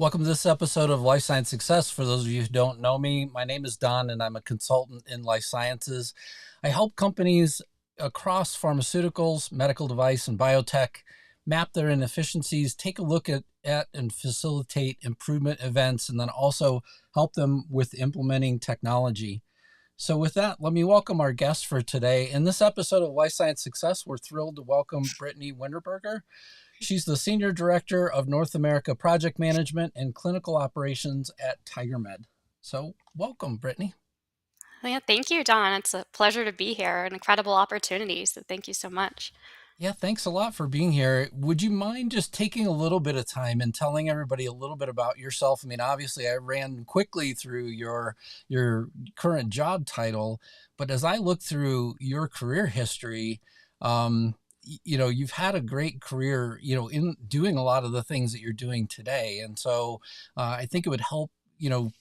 Welcome to this episode of Life Science Success. For those of you who don't know me, my name is Don and I'm a consultant in life sciences. I help companies across pharmaceuticals, medical device, and biotech map their inefficiencies, take a look at and facilitate improvement events, and then also help them with implementing technology. So with that, let me welcome our guest for today. In this episode of Life Science Success, we're thrilled to welcome Britney Winterberger. She's the Senior Director of North America Project Management and Clinical Operations at Tigermed. So welcome, Britney. Yeah, thank you, Don. It's a pleasure to be here, an incredible opportunity. So thank you so much. Yeah, thanks a lot for being here. Would you mind just taking a little bit of time and telling everybody a little bit about yourself? I mean, obviously I ran quickly through your current job title, but as I look through your career history, you've had a great career, in doing a lot of the things that you're doing today. And so I think it would help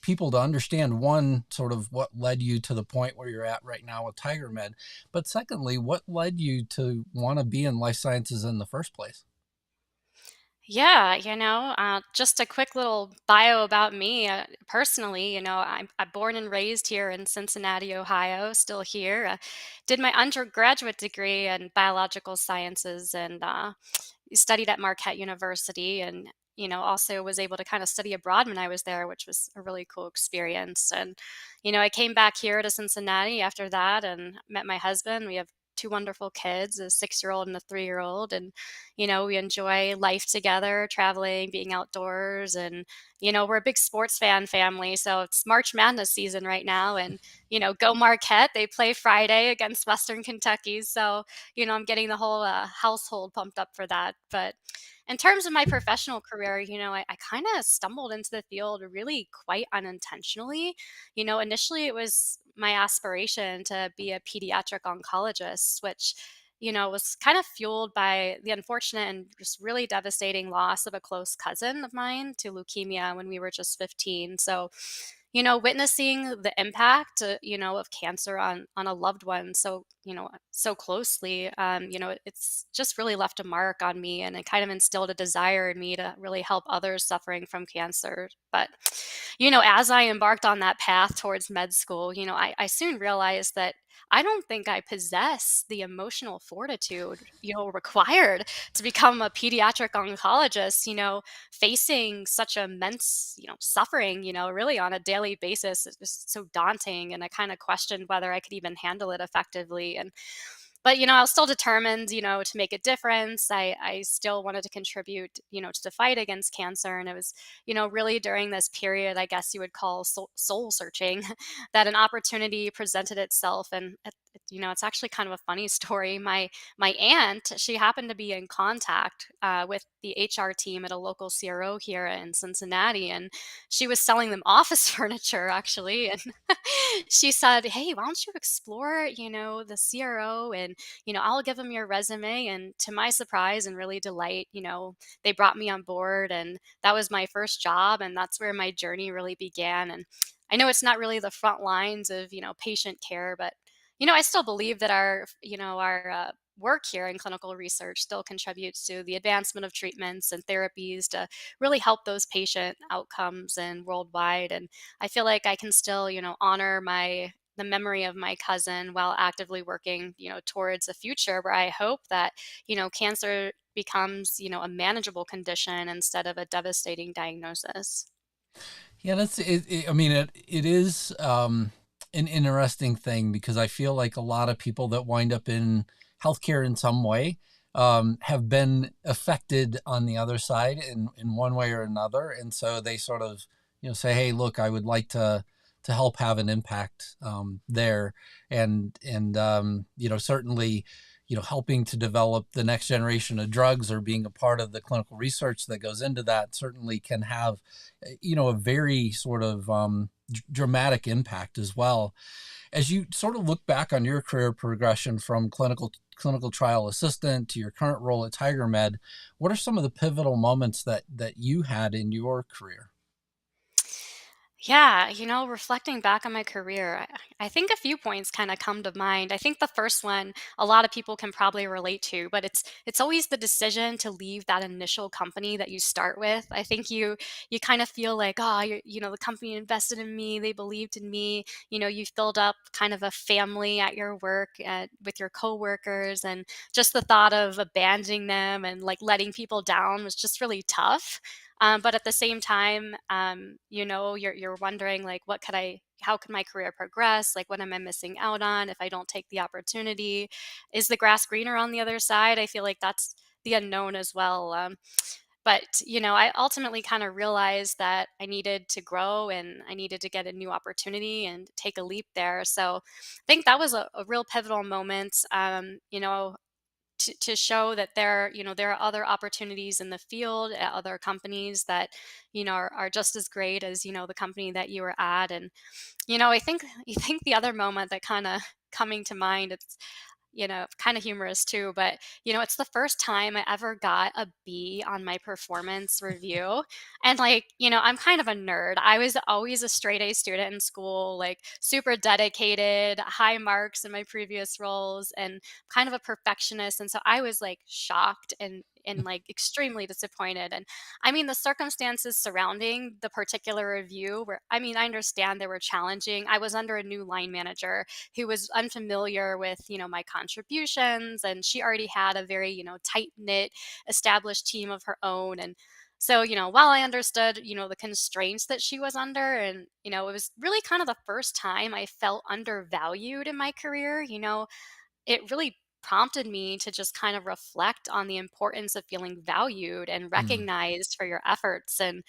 people to understand, one, sort of what led you to the point where you're at right now with Tigermed, but secondly, what led you to want to be in life sciences in the first place? Yeah, just a quick little bio about me. Personally, I'm born and raised here in Cincinnati, Ohio, still here. Did my undergraduate degree in biological sciences and studied at Marquette University and also was able to kind of study abroad when I was there, which was a really cool experience. And I came back here to Cincinnati after that and met my husband. We have two wonderful kids, a 6-year-old and a 3-year-old, and we enjoy life together, traveling, being outdoors, and we're a big sports fan family. So it's March Madness season right now, and go Marquette. They play Friday against Western Kentucky. So I'm getting the whole household pumped up for that. But in terms of my professional career, I kind of stumbled into the field really quite unintentionally. Initially it was my aspiration to be a pediatric oncologist, which was kind of fueled by the unfortunate and just really devastating loss of a close cousin of mine to leukemia when we were just 15. So, witnessing the impact, of cancer on a loved one so closely, it's just really left a mark on me, and it kind of instilled a desire in me to really help others suffering from cancer. But, as I embarked on that path towards med school, I soon realized that I don't think I possess the emotional fortitude, required to become a pediatric oncologist, facing such immense, suffering, really on a daily basis. It's just so daunting. And I kind of questioned whether I could even handle it effectively. But I was still determined, to make a difference. I still wanted to contribute, to the fight against cancer. And it was, really during this period, I guess you would call soul searching, that an opportunity presented itself. And it's actually kind of a funny story. My aunt, she happened to be in contact with the HR team at a local CRO here in Cincinnati, and she was selling them office furniture actually. And she said, "Hey, why don't you explore, the CRO, and I'll give them your resume." And to my surprise and really delight, they brought me on board, and that was my first job, and that's where my journey really began. And I know it's not really the front lines of patient care, but I still believe that our work here in clinical research still contributes to the advancement of treatments and therapies to really help those patient outcomes and worldwide. And I feel like I can still, honor the memory of my cousin while actively working, towards a future where I hope that, cancer becomes, a manageable condition instead of a devastating diagnosis. Yeah, I mean, it is an interesting thing because I feel like a lot of people that wind up in healthcare in some way have been affected on the other side in one way or another. And so they sort of, say, hey, look, I would like to help have an impact there. And certainly, helping to develop the next generation of drugs or being a part of the clinical research that goes into that certainly can have, a very sort of dramatic impact as well. As you sort of look back on your career progression from clinical trial assistant to your current role at Tigermed, what are some of the pivotal moments that you had in your career? Yeah, reflecting back on my career, I think a few points kind of come to mind. I think the first one a lot of people can probably relate to, but it's always the decision to leave that initial company that you start with. I think you kind of feel like, oh, the company invested in me, they believed in me. You filled up kind of a family at your work with your coworkers, and just the thought of abandoning them and like letting people down was just really tough. But at the same time, you're wondering like, how could my career progress? Like, what am I missing out on if I don't take the opportunity? Is the grass greener on the other side? I feel like that's the unknown as well. But I ultimately kind of realized that I needed to grow and I needed to get a new opportunity and take a leap there. So I think that was a real pivotal moment. To show that there are other opportunities in the field at other companies that are just as great as the company that you were at. And I think the other moment that kind of coming to mind, it's kind of humorous too, but it's the first time I ever got a B on my performance review. And like, I'm kind of a nerd. I was always a straight A student in school, like super dedicated, high marks in my previous roles, and kind of a perfectionist. And so I was like shocked and like extremely disappointed. And I mean, the circumstances surrounding the particular review were, I mean, I understand they were challenging. I was under a new line manager who was unfamiliar with my contributions, and she already had a very tight knit established team of her own. And so while I understood the constraints that she was under, and it was really kind of the first time I felt undervalued in my career. It really prompted me to just kind of reflect on the importance of feeling valued and Mm. recognized for your efforts. And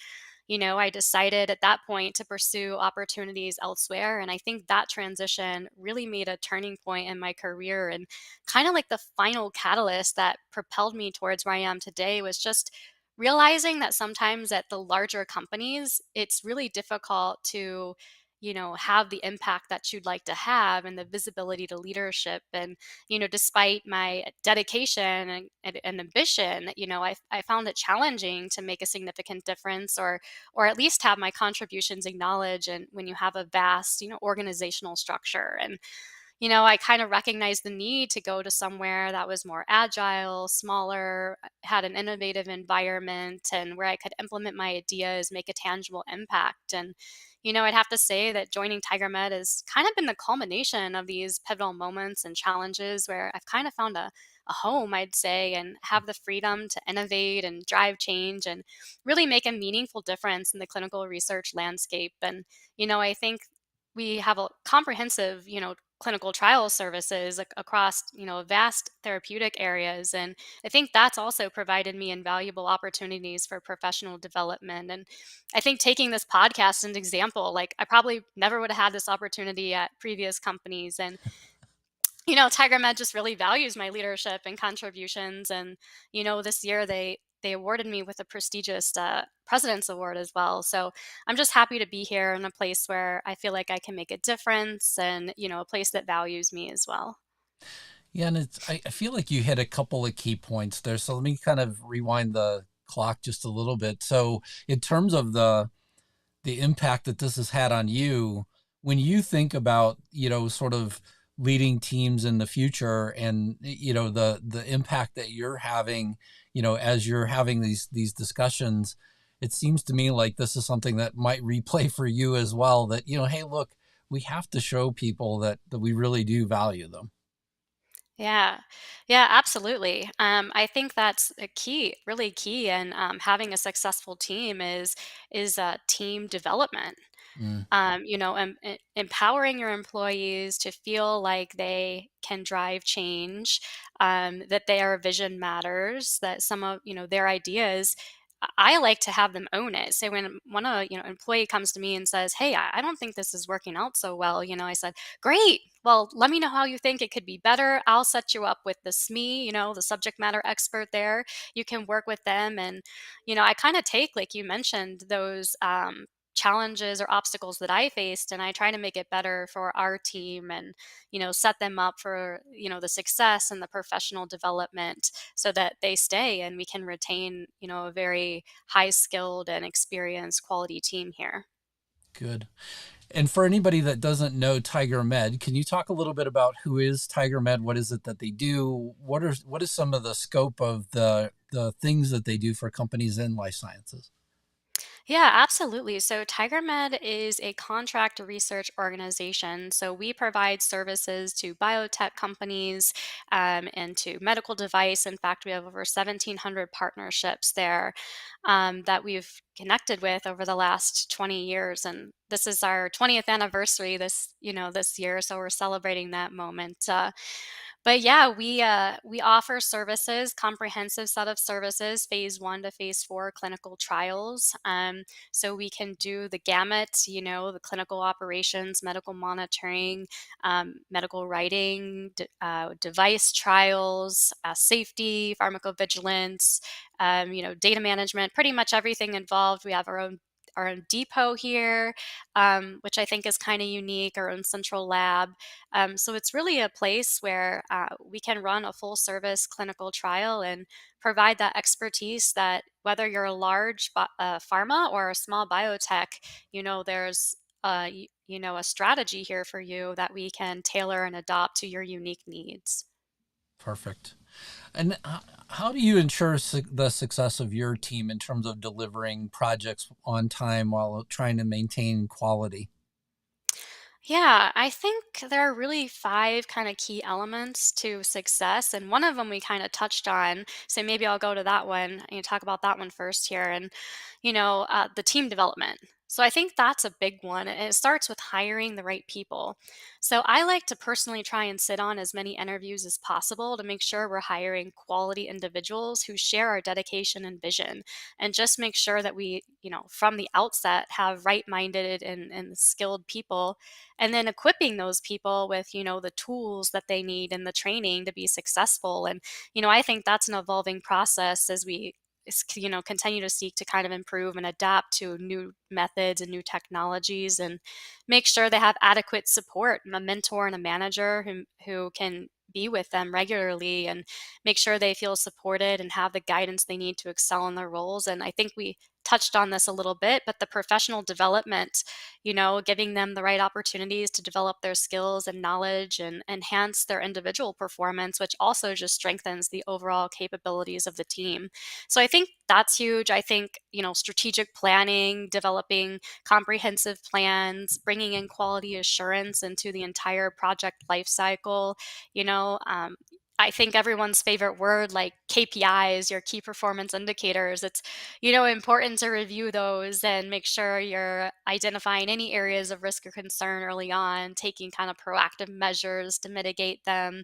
I decided at that point to pursue opportunities elsewhere. And I think that transition really made a turning point in my career. And kind of like the final catalyst that propelled me towards where I am today was just realizing that sometimes at the larger companies, it's really difficult to have the impact that you'd like to have and the visibility to leadership. And despite my dedication and ambition, I found it challenging to make a significant difference, or at least have my contributions acknowledged. And when you have a vast organizational structure, and I kind of recognized the need to go to somewhere that was more agile, smaller, had an innovative environment, and where I could implement my ideas, make a tangible impact. And I'd have to say that joining Tigermed has kind of been the culmination of these pivotal moments and challenges where I've kind of found a home, I'd say, and have the freedom to innovate and drive change and really make a meaningful difference in the clinical research landscape. And I think we have a comprehensive clinical trial services across vast therapeutic areas. And I think that's also provided me invaluable opportunities for professional development. And I think taking this podcast as an example, like I probably never would have had this opportunity at previous companies. And Tigermed just really values my leadership and contributions. And this year they awarded me with a prestigious President's Award as well. So I'm just happy to be here in a place where I feel like I can make a difference, and a place that values me as well. Yeah, and I feel like you hit a couple of key points there. So let me kind of rewind the clock just a little bit. So in terms of the impact that this has had on you, when you think about, sort of leading teams in the future, and the impact that you're having, as you're having these discussions, it seems to me like this is something that might replay for you as well, that, hey, look, we have to show people that we really do value them. Yeah, yeah, absolutely. I think that's a key, really key, and having a successful team is team development. Mm, Empowering your employees to feel like they can drive change, that their vision matters, that some of their ideas. I like to have them own it. So when a employee comes to me and says, "Hey, I don't think this is working out so well," I said, "Great. Well, let me know how you think it could be better. I'll set you up with the SME, the subject matter expert there. You can work with them." And I kind of take, like you mentioned, those challenges or obstacles that I faced, and I try to make it better for our team, and set them up for the success and the professional development, so that they stay and we can retain a very high skilled and experienced quality team here. Good. And for anybody that doesn't know Tigermed, can you talk a little bit about who is Tigermed? What is it that they do? What is some of the scope of the things that they do for companies in life sciences? Yeah, absolutely. So Tigermed is a contract research organization. So we provide services to biotech companies and to medical device. In fact, we have over 1,700 partnerships there that we've connected with over the last 20 years. And this is our 20th anniversary this year. So we're celebrating that moment. But yeah, we offer services, comprehensive set of services, phase 1 to phase 4 clinical trials. So we can do the gamut, the clinical operations, medical monitoring, medical writing, device trials, safety, pharmacovigilance, data management, pretty much everything involved. We have our own depot here, which I think is kind of unique, our own central lab. So it's really a place where we can run a full service clinical trial and provide that expertise that whether you're a large pharma or a small biotech, there's a strategy here for you that we can tailor and adopt to your unique needs. Perfect. And how do you ensure the success of your team in terms of delivering projects on time while trying to maintain quality? Yeah, I think there are really five kind of key elements to success. And one of them we kind of touched on. So maybe I'll go to that one and talk about that one first here. And, the team development. So I think that's a big one. And it starts with hiring the right people. So I like to personally try and sit on as many interviews as possible to make sure we're hiring quality individuals who share our dedication and vision and just make sure that we, from the outset have right-minded and skilled people and then equipping those people with the tools that they need and the training to be successful. And I think that's an evolving process as we continue to seek to kind of improve and adapt to new methods and new technologies and make sure they have adequate support, a mentor and a manager who can be with them regularly and make sure they feel supported and have the guidance they need to excel in their roles. And I think we touched on this a little bit, but the professional development, giving them the right opportunities to develop their skills and knowledge and enhance their individual performance, which also just strengthens the overall capabilities of the team. So I think that's huge. I think, strategic planning, developing comprehensive plans, bringing in quality assurance into the entire project lifecycle, you know, um, I think everyone's favorite word, like KPIs, your key performance indicators, it's important to review those and make sure you're identifying any areas of risk or concern early on, taking kind of proactive measures to mitigate them,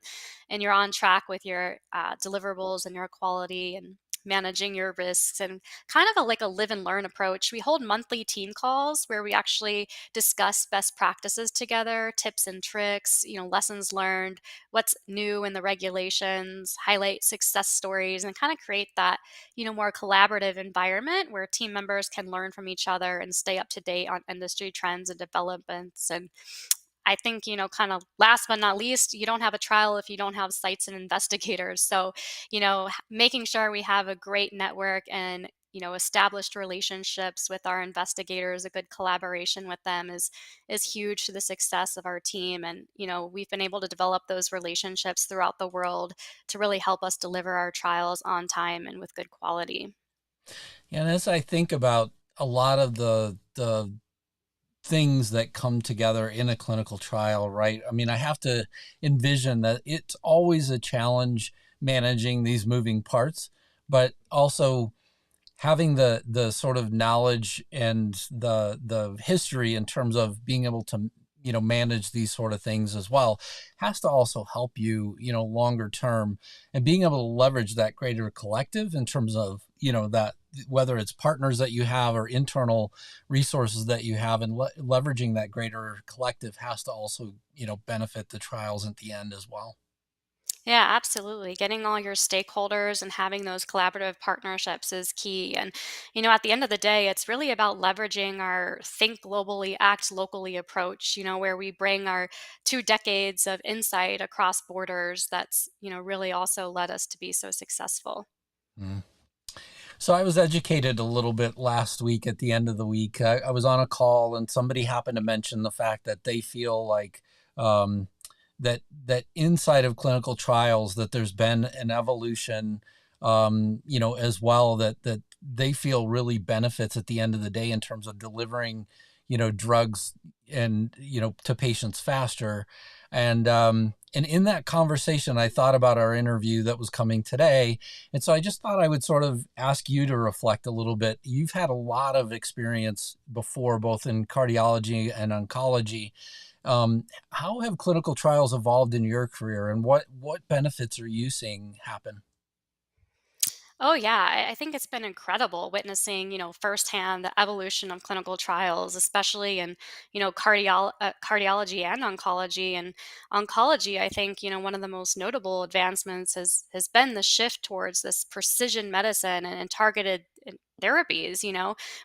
and you're on track with your deliverables and your quality and managing your risks and kind of like a live and learn approach. We hold monthly team calls where we actually discuss best practices together, tips and tricks, lessons learned, what's new in the regulations, highlight success stories, and kind of create that more collaborative environment where team members can learn from each other and stay up to date on industry trends and developments. And I think, kind of last but not least, you don't have a trial if you don't have sites and investigators. So, making sure we have a great network and established relationships with our investigators, a good collaboration with them is huge to the success of our team. And we've been able to develop those relationships throughout the world to really help us deliver our trials on time and with good quality. And as I think about a lot of the things that come together in a clinical trial, right? I mean, I have to envision that it's always a challenge managing these moving parts, but also having the sort of knowledge and the history in terms of being able to manage these sort of things as well has to also help you longer term, and being able to leverage that greater collective in terms of that, whether it's partners that you have or internal resources that you have, and leveraging that greater collective has to also benefit the trials at the end as well. Yeah, absolutely. Getting all your stakeholders and having those collaborative partnerships is key. And, at the end of the day, it's really about leveraging our think globally, act locally approach, where we bring our 2 decades of insight across borders that's, really also led us to be so successful. Mm. So I was educated a little bit last week at the end of the week. I was on a call and somebody happened to mention the fact that they feel like um, that inside of clinical trials that there's been an evolution, as well that they feel really benefits at the end of the day in terms of delivering, drugs and to patients faster. And in that conversation, I thought about our interview that was coming today, and so I just thought I would sort of ask you to reflect a little bit. You've had a lot of experience before, both in cardiology and oncology. How have clinical trials evolved in your career, and what benefits are you seeing happen? Oh yeah, I think it's been incredible witnessing, firsthand the evolution of clinical trials, especially in, cardiology and oncology. And oncology, I think, one of the most notable advancements has been the shift towards this precision medicine and targeted therapies.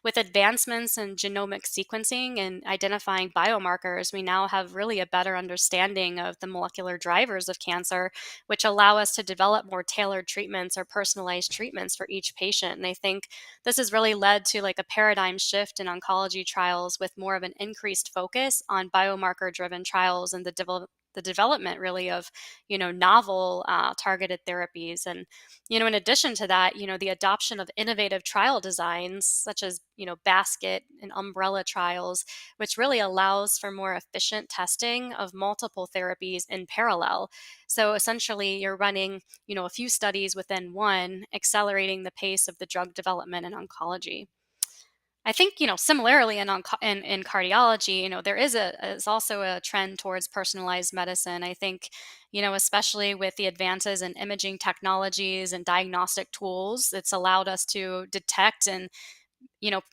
With advancements in genomic sequencing and identifying biomarkers, we now have really a better understanding of the molecular drivers of cancer, which allow us to develop more tailored treatments or personalized treatments for each patient. And I think this has really led to like a paradigm shift in oncology trials with more of an increased focus on biomarker driven trials and the development really of novel targeted therapies. And in addition to that, the adoption of innovative trial designs such as basket and umbrella trials, which really allows for more efficient testing of multiple therapies in parallel. So essentially, you're running, a few studies within one, accelerating the pace of the drug development in oncology. I think, similarly in cardiology, there is also a trend towards personalized medicine. I think, especially with the advances in imaging technologies and diagnostic tools, it's allowed us to detect and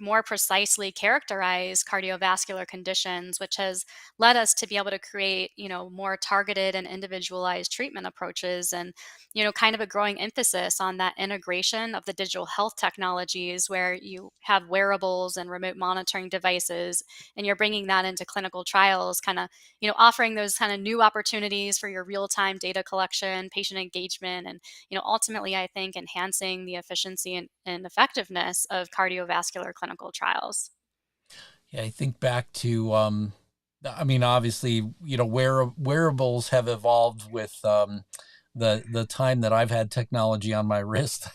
more precisely characterize cardiovascular conditions, which has led us to be able to create, more targeted and individualized treatment approaches. And, kind of a growing emphasis on that integration of the digital health technologies where you have wearables and remote monitoring devices, and you're bringing that into clinical trials, kind of, offering those kind of new opportunities for your real-time data collection, patient engagement, and ultimately, I think enhancing the efficiency and effectiveness of cardiovascular clinical trials. Yeah, I think back to, I mean, obviously, wearables have evolved with the time that I've had technology on my wrist.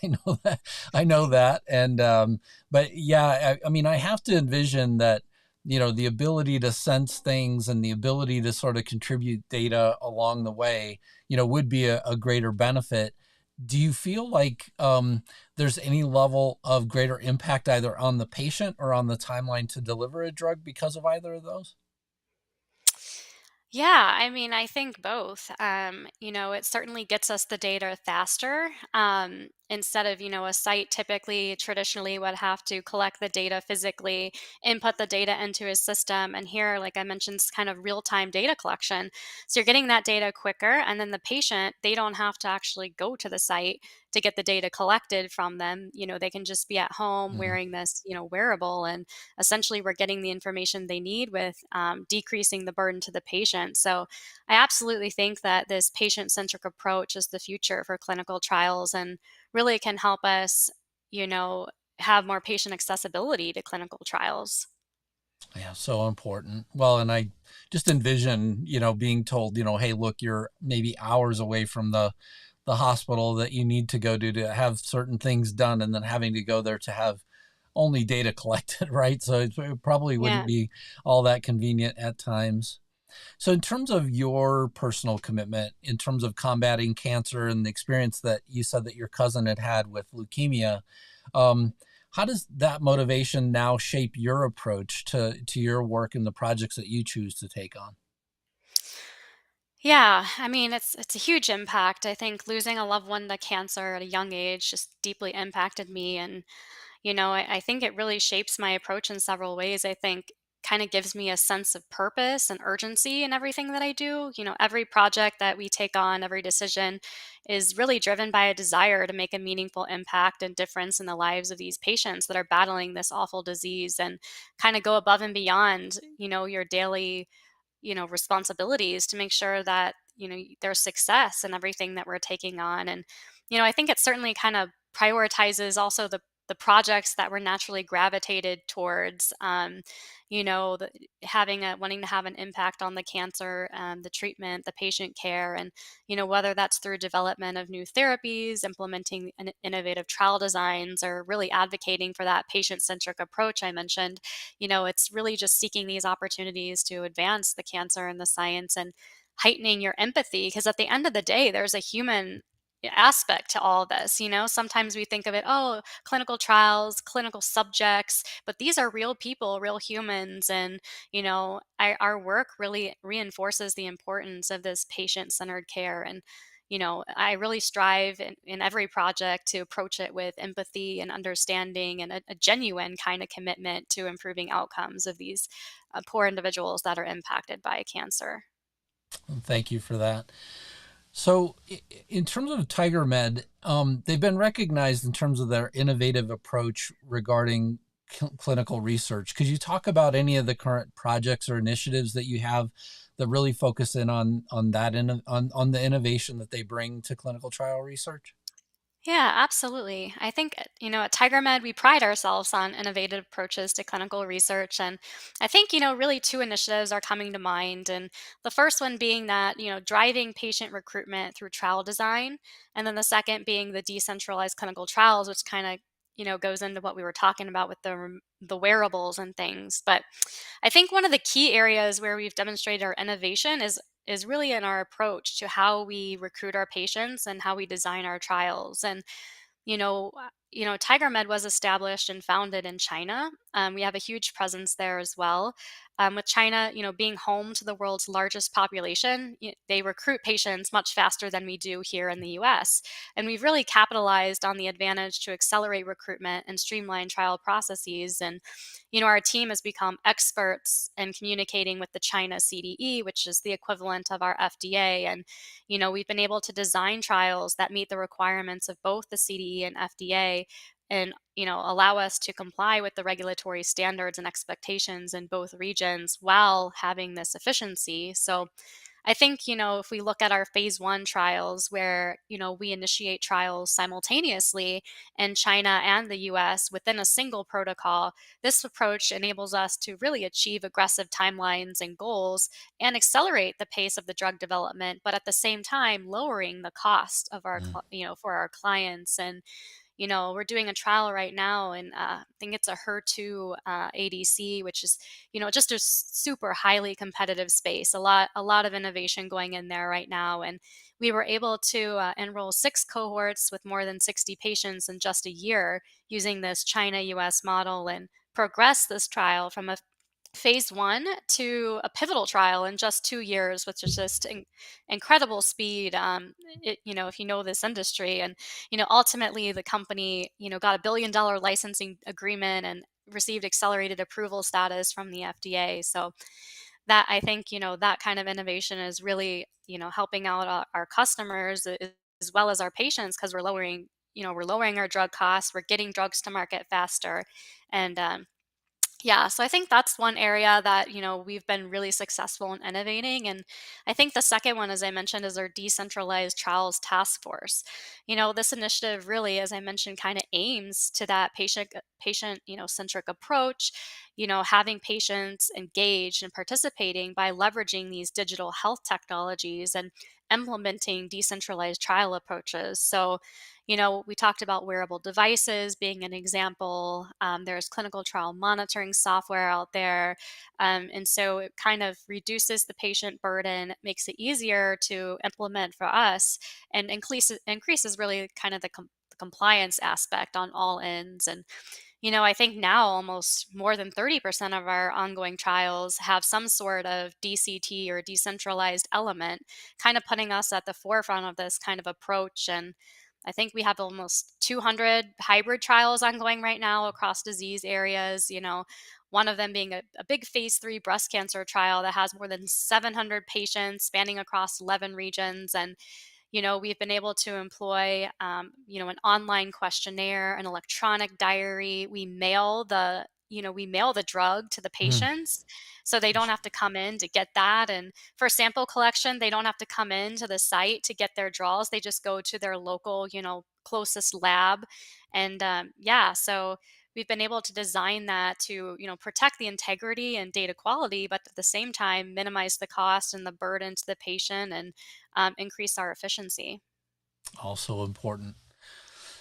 I know that, and but yeah, I mean, I have to envision that, the ability to sense things and the ability to sort of contribute data along the way, would be a greater benefit. Do you feel like there's any level of greater impact either on the patient or on the timeline to deliver a drug because of either of those? Yeah, I mean, I think both. It certainly gets us the data faster. Instead of, a site typically traditionally would have to collect the data physically, input the data into a system. And here, like I mentioned, it's kind of real time data collection. So you're getting that data quicker. And then the patient, they don't have to actually go to the site to get the data collected from them. They can just be at home Mhm. wearing this, wearable. And essentially, we're getting the information they need with decreasing the burden to the patient. So I absolutely think that this patient centric approach is the future for clinical trials and really can help us, you know, have more patient accessibility to clinical trials. Yeah, so important. Well, and I just envision, being told, hey, look, you're maybe hours away from the hospital that you need to go to have certain things done, and then having to go there to have only data collected, right? So it probably wouldn't Yeah. be all that convenient at times. So, in terms of your personal commitment, in terms of combating cancer and the experience that you said that your cousin had had with leukemia, um, how does that motivation now shape your approach to your work and the projects that you choose to take on? Yeah, I mean it's a huge impact. I think losing a loved one to cancer at a young age just deeply impacted me. And I think it really shapes my approach in several ways. I think kind of gives me a sense of purpose and urgency in everything that I do. Every project that we take on, every decision is really driven by a desire to make a meaningful impact and difference in the lives of these patients that are battling this awful disease, and kind of go above and beyond, your daily, responsibilities to make sure that, there's success in everything that we're taking on. And, I think it certainly kind of prioritizes also the the projects that we're naturally gravitated towards. Having a wanting to have an impact on the cancer, the treatment, the patient care, and whether that's through development of new therapies, implementing innovative trial designs, or really advocating for that patient-centric approach I mentioned. It's really just seeking these opportunities to advance the cancer and the science and heightening your empathy, because at the end of the day, there's a human aspect to all this. Sometimes we think of it, oh, clinical trials, clinical subjects, but these are real people, real humans. And our work really reinforces the importance of this patient-centered care. And I really strive in every project to approach it with empathy and understanding, and a genuine kind of commitment to improving outcomes of these poor individuals that are impacted by cancer. Thank you for that. So, in terms of Tigermed, they've been recognized in terms of their innovative approach regarding clinical research. Could you talk about any of the current projects or initiatives that you have that really focus in on that on the innovation that they bring to clinical trial research? Yeah, absolutely. I think, at Tigermed, we pride ourselves on innovative approaches to clinical research. And I think, really two initiatives are coming to mind. And the first one being that, driving patient recruitment through trial design. And then the second being the decentralized clinical trials, which kind of, goes into what we were talking about with the wearables and things. But I think one of the key areas where we've demonstrated our innovation is really in our approach to how we recruit our patients and how we design our trials. And Tigermed was established and founded in China. We have a huge presence there as well. With China, being home to the world's largest population, they recruit patients much faster than we do here in the U.S. And we've really capitalized on the advantage to accelerate recruitment and streamline trial processes. And our team has become experts in communicating with the China CDE, which is the equivalent of our FDA. And we've been able to design trials that meet the requirements of both the CDE and FDA, and allow us to comply with the regulatory standards and expectations in both regions while having this efficiency. So I think, if we look at our phase one trials where, we initiate trials simultaneously in China and the US within a single protocol, this approach enables us to really achieve aggressive timelines and goals and accelerate the pace of the drug development, but at the same time, lowering the cost of for our clients. And we're doing a trial right now, and I think it's a HER2 ADC, which is, just a super highly competitive space. A lot of innovation going in there right now, and we were able to enroll 6 cohorts with more than 60 patients in just a year using this China-US model, and progress this trial from a phase one to a pivotal trial in just 2 years, which is just incredible speed. If you know this industry, and ultimately the company, got $1 billion licensing agreement and received accelerated approval status from the FDA. So that, I think, that kind of innovation is really, helping out our customers as well as our patients, because we're lowering our drug costs, we're getting drugs to market faster. And yeah, so I think that's one area that, we've been really successful in innovating. And I think the second one, as I mentioned, is our decentralized trials task force. This initiative really, as I mentioned, kind of aims to that patient, centric approach, having patients engaged and participating by leveraging these digital health technologies and implementing decentralized trial approaches. So, we talked about wearable devices being an example. There's clinical trial monitoring software out there. And so it kind of reduces the patient burden, makes it easier to implement for us, and increases really kind of the compliance aspect on all ends. And I think now almost more than 30% of our ongoing trials have some sort of DCT or decentralized element, kind of putting us at the forefront of this kind of approach. And I think we have almost 200 hybrid trials ongoing right now across disease areas. One of them being a big phase three breast cancer trial that has more than 700 patients spanning across 11 regions. And we've been able to employ, an online questionnaire, an electronic diary. We mail the drug to the Mm. patients, so they don't have to come in to get that. And for sample collection, they don't have to come in to the site to get their draws. They just go to their local, closest lab. And yeah, so we've been able to design that to, protect the integrity and data quality, but at the same time, minimize the cost and the burden to the patient and increase our efficiency. Also important.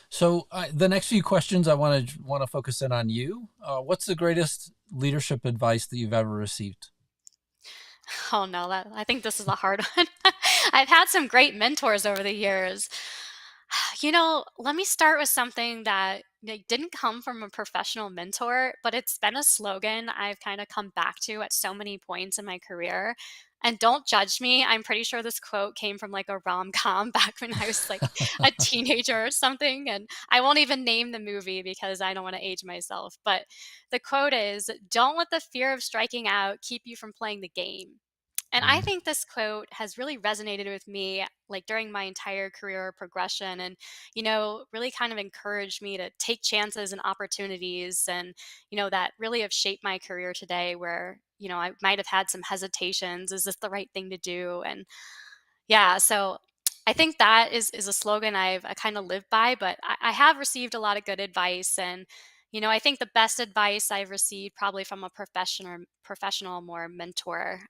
So the next few questions I want to focus in on you. What's the greatest leadership advice that you've ever received? Oh no, I think this is a hard one. I've had some great mentors over the years. Let me start with something that didn't come from a professional mentor, but it's been a slogan I've kind of come back to at so many points in my career. And don't judge me. I'm pretty sure this quote came from like a rom-com back when I was like a teenager or something. And I won't even name the movie because I don't want to age myself. But the quote is, "Don't let the fear of striking out keep you from playing the game." And I Mm. think this quote has really resonated with me like during my entire career progression and, really kind of encouraged me to take chances and opportunities and, that really have shaped my career today where, I might have had some hesitations. Is this the right thing to do? And yeah, so I think that is a slogan I kind of live by, but I have received a lot of good advice and I think the best advice I've received probably from a professional more mentor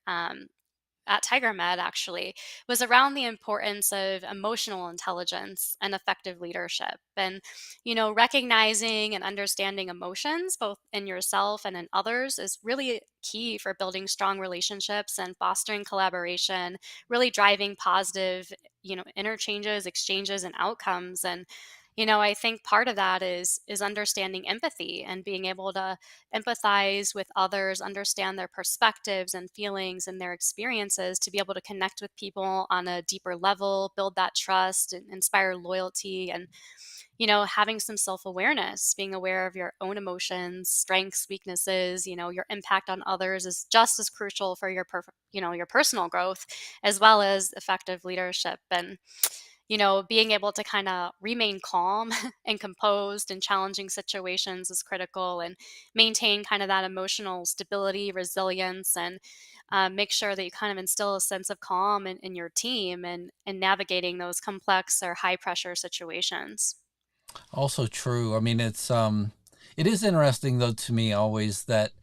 at Tigermed actually was around the importance of emotional intelligence and effective leadership. And, recognizing and understanding emotions, both in yourself and in others, is really key for building strong relationships and fostering collaboration, really driving positive, interchanges, exchanges, and outcomes. And, I think part of that is understanding empathy and being able to empathize with others, understand their perspectives and feelings and their experiences to be able to connect with people on a deeper level, build that trust and inspire loyalty and having some self-awareness, being aware of your own emotions, strengths, weaknesses, your impact on others is just as crucial for your personal growth as well as effective leadership and being able to kind of remain calm and composed in challenging situations is critical and maintain kind of that emotional stability, resilience, and make sure that you kind of instill a sense of calm in your team and navigating those complex or high pressure situations. Also true. I mean, it is interesting though to me always that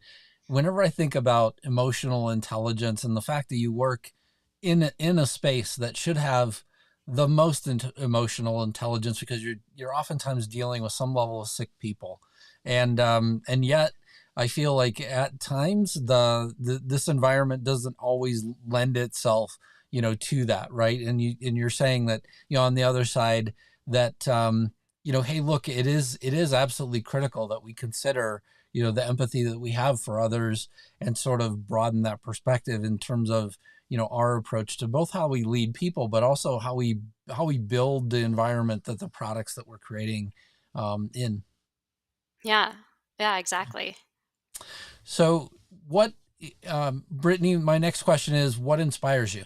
whenever I think about emotional intelligence and the fact that you work in a space that should have the most emotional intelligence because you're oftentimes dealing with some level of sick people, and yet I feel like at times this environment doesn't always lend itself, to that, right? And you're saying that, on the other side that, hey, look, it is absolutely critical that we consider, the empathy that we have for others and sort of broaden that perspective in terms of, our approach to both how we lead people, but also how we build the environment that the products that we're creating in. Yeah. Yeah, exactly. So what, Brittany, my next question is, what inspires you?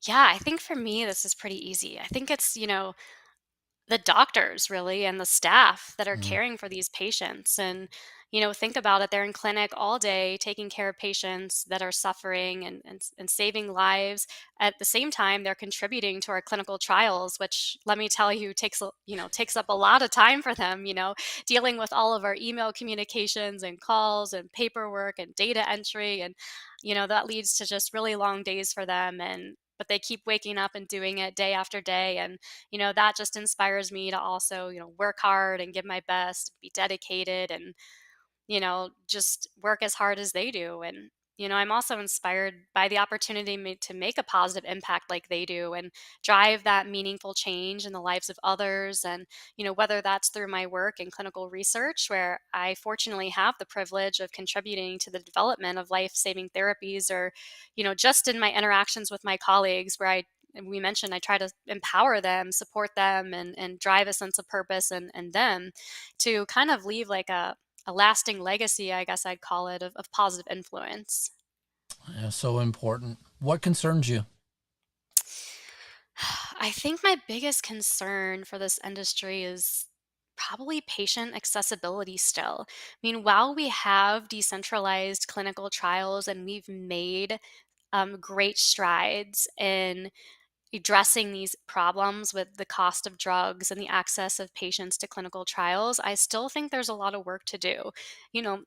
Yeah, I think for me, this is pretty easy. I think it's, the doctors really and the staff that are Mm. caring for these patients and think about it, they're in clinic all day taking care of patients that are suffering and saving lives. At the same time, they're contributing to our clinical trials, which let me tell you takes up a lot of time for them, dealing with all of our email communications and calls and paperwork and data entry and that leads to just really long days for them and but they keep waking up and doing it day after day and that just inspires me to also, work hard and give my best, be dedicated and, just work as hard as they do. And, I'm also inspired by the opportunity to make a positive impact like they do and drive that meaningful change in the lives of others. And, whether that's through my work in clinical research, where I fortunately have the privilege of contributing to the development of life saving therapies, or, just in my interactions with my colleagues, where and we mentioned I try to empower them, support them, and drive a sense of purpose and them to kind of leave like a lasting legacy, I guess I'd call it, of positive influence. Yeah, so important. What concerns you? I think my biggest concern for this industry is probably patient accessibility still. I mean, while we have decentralized clinical trials and we've made great strides in addressing these problems with the cost of drugs and the access of patients to clinical trials, I still think there's a lot of work to do. You know,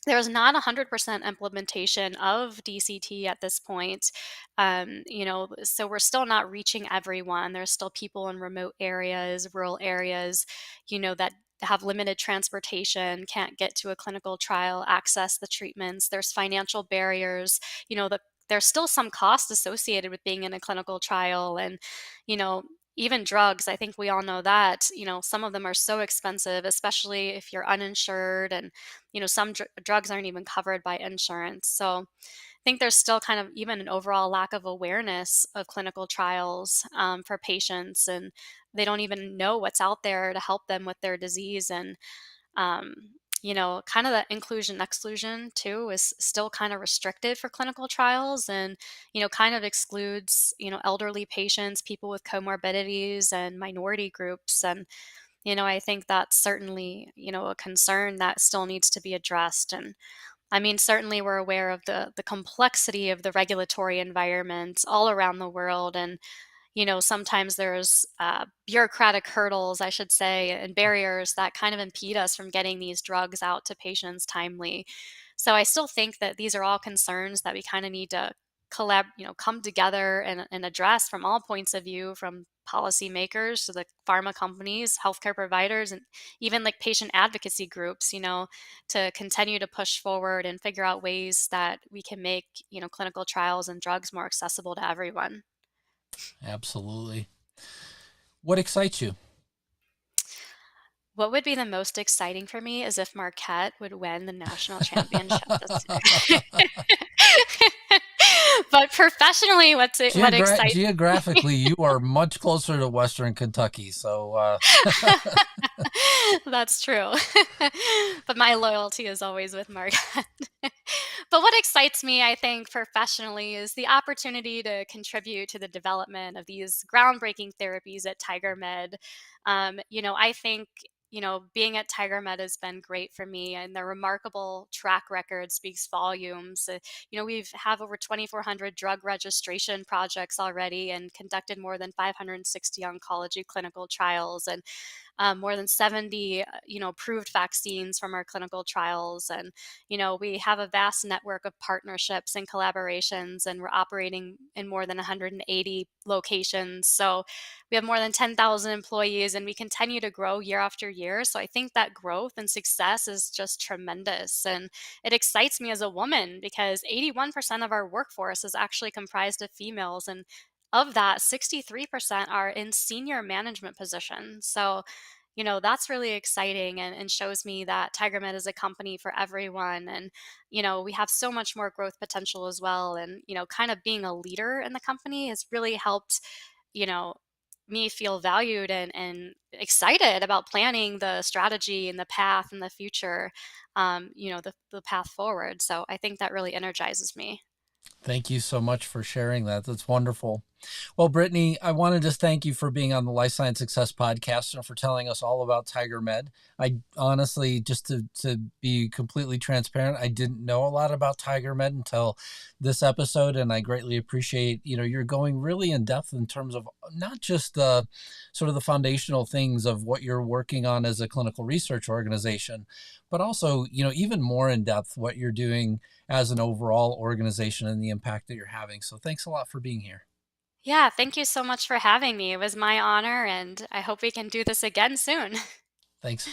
there's not 100% implementation of DCT at this point. So we're still not reaching everyone. There's still people in remote areas, rural areas, that have limited transportation, can't get to a clinical trial, access the treatments. There's financial barriers, there's still some cost associated with being in a clinical trial. And, you know, even drugs, I think we all know that, some of them are so expensive, especially if you're uninsured, and some drugs aren't even covered by insurance. So I think there's still kind of even an overall lack of awareness of clinical trials for patients, and they don't even know what's out there to help them with their disease. And um, kind of the inclusion exclusion too is still kind of restricted for clinical trials, and kind of excludes elderly patients, people with comorbidities, and minority groups. And I think that's certainly, a concern that still needs to be addressed. And I mean, certainly we're aware of the complexity of the regulatory environment all around the world. And sometimes there's bureaucratic hurdles, I should say, and barriers that kind of impede us from getting these drugs out to patients timely. So I still think that these are all concerns that we kind of need to come together and address from all points of view, from policymakers to the pharma companies, healthcare providers, and even like patient advocacy groups, to continue to push forward and figure out ways that we can make, clinical trials and drugs more accessible to everyone. Absolutely. What excites you? What would be the most exciting for me is if Marquette would win the national championship this year. But professionally, what excites Geographically, you are much closer to Western Kentucky, so That's true. But my loyalty is always with Marquette. But what excites me, I think, professionally is the opportunity to contribute to the development of these groundbreaking therapies at Tigermed. I think, being at Tigermed has been great for me, and the remarkable track record speaks volumes. We've have over 2,400 drug registration projects already and conducted more than 560 oncology clinical trials, and more than 70, approved vaccines from our clinical trials. And, we have a vast network of partnerships and collaborations, and we're operating in more than 180 locations. So we have more than 10,000 employees, and we continue to grow year after year. So I think that growth and success is just tremendous. And it excites me as a woman because 81% of our workforce is actually comprised of females. And of that, 63% are in senior management positions. So that's really exciting, and shows me that Tigermed is a company for everyone. And, we have so much more growth potential as well. And, kind of being a leader in the company has really helped, you know, me feel valued and excited about planning the strategy and the path and the future, the path forward. So I think that really energizes me. thank you so much for sharing that. That's wonderful. Well, Brittany, I want to just thank you for being on the Life Science Success podcast and for telling us all about Tigermed. I honestly, just to be completely transparent, I didn't know a lot about Tigermed until this episode, and I greatly appreciate, you're going really in depth in terms of not just the sort of the foundational things of what you're working on as a clinical research organization, but also, even more in depth what you're doing as an overall organization and the impact that you're having. So thanks a lot for being here. Yeah, thank you so much for having me. It was my honor, and I hope we can do this again soon. Thanks.